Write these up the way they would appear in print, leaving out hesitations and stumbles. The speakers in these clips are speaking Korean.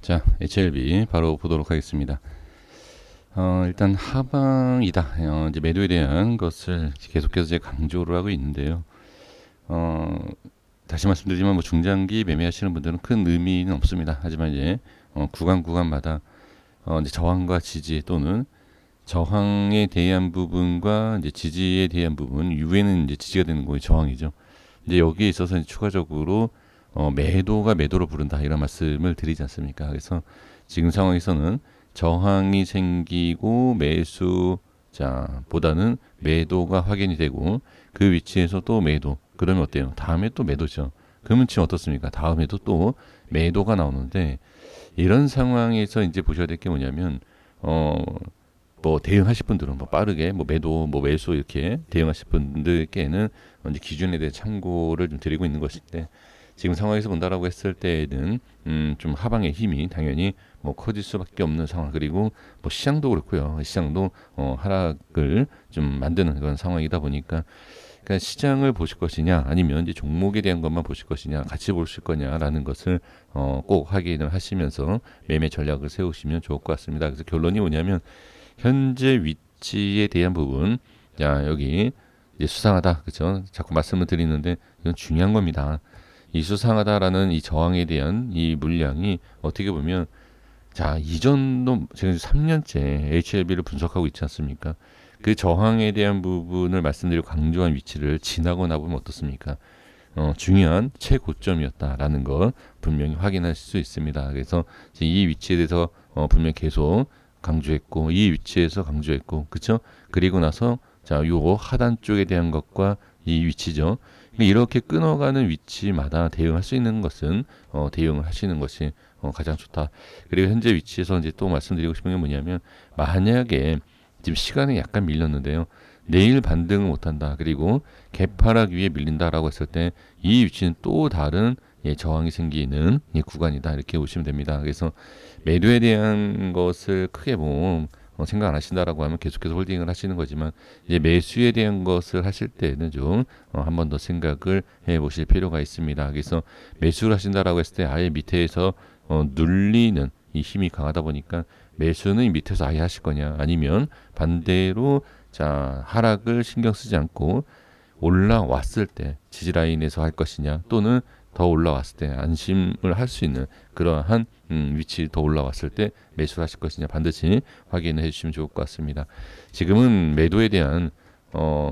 자, HLB 바로 보도록 하겠습니다. 일단 하방이다. 이제 매도에 대한 것을 계속해서 제가 강조를 하고 있는데요. 어, 다시 말씀드리지만 뭐 중장기 매매하시는 분들은 큰 의미는 없습니다. 하지만 이제 구간마다 이제 저항과 지지 또는 저항에 대한 부분과 이제 지지에 대한 부분, 이후에는 이제 지지가 되는 거예요. 저항이죠. 이제 여기에 있어서 이제 추가적으로 매도가 매도를 부른다 이런 말씀을 드리지 않습니까? 그래서 지금 상황에서는 저항이 생기고 매수 자 보다는 매도가 확인이 되고 그 위치에서 또 매도 그러면 어때요? 다음에 또 매도죠. 그러면 지금 어떻습니까? 다음에도 또 매도가 나오는데 이런 상황에서 이제 보셔야 될 게 뭐냐면 어 뭐 대응하실 분들은 뭐 빠르게 뭐 매도 뭐 매수 이렇게 대응하실 분들께는 이제 기준에 대해 참고를 좀 드리고 있는 것인데 지금 상황에서 본다라고 했을 때에는 좀 하방의 힘이 당연히 뭐 커질 수밖에 없는 상황 그리고 뭐 시장도 그렇고요. 시장도 하락을 좀 만드는 그런 상황이다 보니까 그러니까 시장을 보실 것이냐 아니면 이제 종목에 대한 것만 보실 것이냐 같이 보실 거냐라는 것을 꼭 확인을 하시면서 매매 전략을 세우시면 좋을 것 같습니다. 그래서 결론이 뭐냐면 현재 위치에 대한 부분 자 여기 이제 수상하다 그렇죠? 자꾸 말씀을 드리는데 이건 중요한 겁니다. 이 수상하다라는 이 저항에 대한 이 물량이 어떻게 보면 자 이전도 제가 3년째 HLB를 분석하고 있지 않습니까? 그 저항에 대한 부분을 말씀드리고 강조한 위치를 지나고 나보면 어떻습니까? 중요한 최고점이었다라는 걸 분명히 확인하실 수 있습니다. 그래서 이 위치에 대해서 분명히 계속 강조했고 이 위치에서 강조했고 그렇죠? 그리고 나서 자 요 하단 쪽에 대한 것과 이 위치죠. 이렇게 끊어가는 위치마다 대응할 수 있는 것은 대응을 하시는 것이 가장 좋다. 그리고 현재 위치에서 이제 또 말씀드리고 싶은 게 뭐냐면 만약에 지금 시간이 약간 밀렸는데요. 내일 반등을 못한다. 그리고 개파락 위에 밀린다라고 했을 때 이 위치는 또 다른 저항이 생기는 구간이다. 이렇게 보시면 됩니다. 그래서 매도에 대한 것을 크게 뭐 생각 안 하신다라고 하면 계속해서 홀딩을 하시는 거지만 이제 매수에 대한 것을 하실 때는 좀 한 번 더 생각을 해 보실 필요가 있습니다. 그래서 매수를 하신다라고 했을 때 아예 밑에서 눌리는 이 힘이 강하다 보니까 매수는 밑에서 아예 하실 거냐 아니면 반대로 자 하락을 신경 쓰지 않고 올라왔을 때 지지라인에서 할 것이냐 또는 더 올라왔을 때 안심을 할 수 있는 그러한 위치 더 올라왔을 때 매수를 하실 것이냐 반드시 확인을 해주시면 좋을 것 같습니다. 지금은 매도에 대한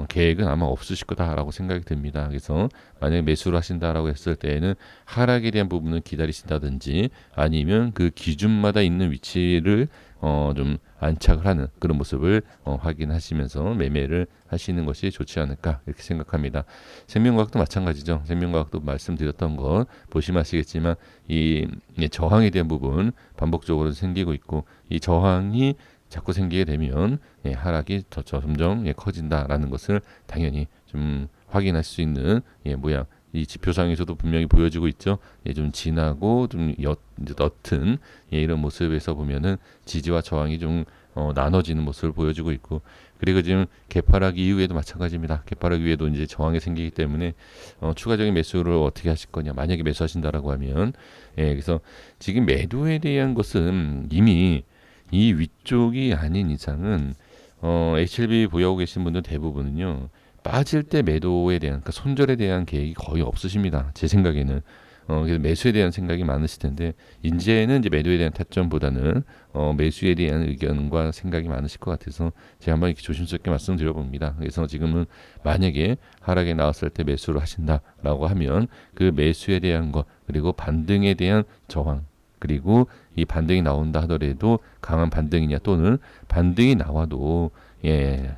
계획은 아마 없으실 거다라고 생각이 듭니다. 그래서 만약에 매수를 하신다라고 했을 때에는 하락에 대한 부분은 기다리신다든지 아니면 그 기준마다 있는 위치를 좀 안착을 하는 그런 모습을 확인하시면서 매매를 하시는 것이 좋지 않을까 이렇게 생각합니다. 생명과학도 마찬가지죠. 생명과학도 말씀드렸던 것 보시면 아시겠지만 이 저항에 대한 부분 반복적으로 생기고 있고 이 저항이 자꾸 생기게 되면 하락이 점점 커진다라는 것을 당연히 좀 확인할 수 있는 모양. 이 지표상에서도 분명히 보여지고 있죠. 좀 진하고 좀 옅은 이런 모습에서 보면은 지지와 저항이 좀 나눠지는 모습을 보여주고 있고 그리고 지금 개파락 이후에도 마찬가지입니다. 개파락 이후에도 이제 저항이 생기기 때문에 추가적인 매수를 어떻게 하실 거냐 만약에 매수하신다라고 하면 그래서 지금 매도에 대한 것은 이미 이 위쪽이 아닌 이상은 HLB 보유하고 계신 분들 대부분은요 빠질 때 매도에 대한 그러니까 손절에 대한 계획이 거의 없으십니다. 제 생각에는 그래서 매수에 대한 생각이 많으실 텐데 이제는 이제 매도에 대한 타점보다는 매수에 대한 의견과 생각이 많으실 것 같아서 제가 한번 이렇게 조심스럽게 말씀드려 봅니다. 그래서 지금은 만약에 하락에 나왔을 때 매수를 하신다라고 하면 그 매수에 대한 것 그리고 반등에 대한 저항 그리고 이 반등이 나온다 하더라도 강한 반등이냐 또는 반등이 나와도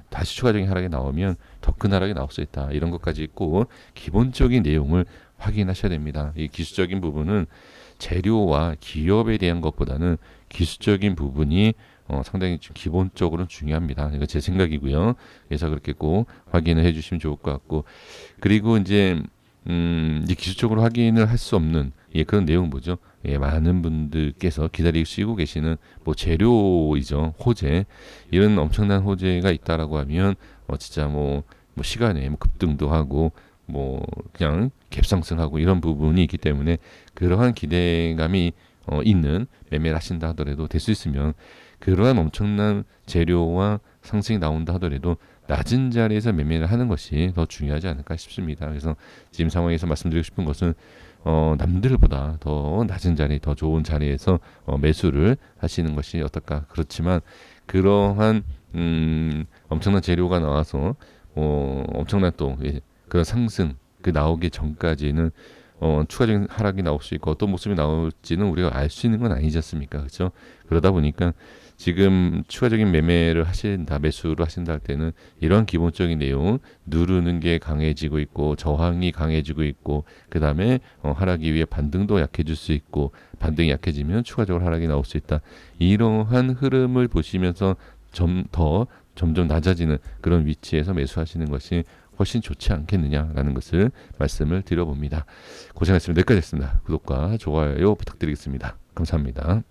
다시 추가적인 하락이 나오면 더 큰 하락이 나올 수 있다. 이런 것까지 있고 기본적인 내용을 확인하셔야 됩니다. 이 기술적인 부분은 재료와 기업에 대한 것보다는 기술적인 부분이 상당히 좀 기본적으로 중요합니다. 이거 제 생각이고요. 그래서 그렇게 꼭 확인을 해주시면 좋을 것 같고 그리고 이제 기술적으로 확인을 할 수 없는 그런 내용 뭐죠? 많은 분들께서 기다리시고 계시는 뭐 재료이죠. 호재 이런 엄청난 호재가 있다라고 하면 진짜 뭐 시간에 뭐 급등도 하고 뭐 그냥 갭상승하고 이런 부분이 있기 때문에 그러한 기대감이 있는 매매를 하신다 하더라도 될 수 있으면 그러한 엄청난 재료와 상승이 나온다 하더라도 낮은 자리에서 매매를 하는 것이 더 중요하지 않을까 싶습니다. 그래서 지금 상황에서 말씀드리고 싶은 것은 남들보다 더 낮은 자리, 더 좋은 자리에서 매수를 하시는 것이 어떨까. 그렇지만 그러한 엄청난 재료가 나와서 엄청난 또 그런 상승 그 나오기 전까지는 추가적인 하락이 나올 수 있고 어떤 모습이 나올지는 우리가 알 수 있는 건 아니지 않습니까? 그렇죠? 그러다 보니까 지금 추가적인 매매를 하신다, 매수를 하신다 할 때는 이런 기본적인 내용 누르는 게 강해지고 있고 저항이 강해지고 있고 그 다음에 하락이 위해 반등도 약해질 수 있고 반등이 약해지면 추가적으로 하락이 나올 수 있다. 이러한 흐름을 보시면서 점점 낮아지는 그런 위치에서 매수하시는 것이 훨씬 좋지 않겠느냐라는 것을 말씀을 드려봅니다. 고생하셨습니다. 여기까지 했습니다. 구독과 좋아요 부탁드리겠습니다. 감사합니다.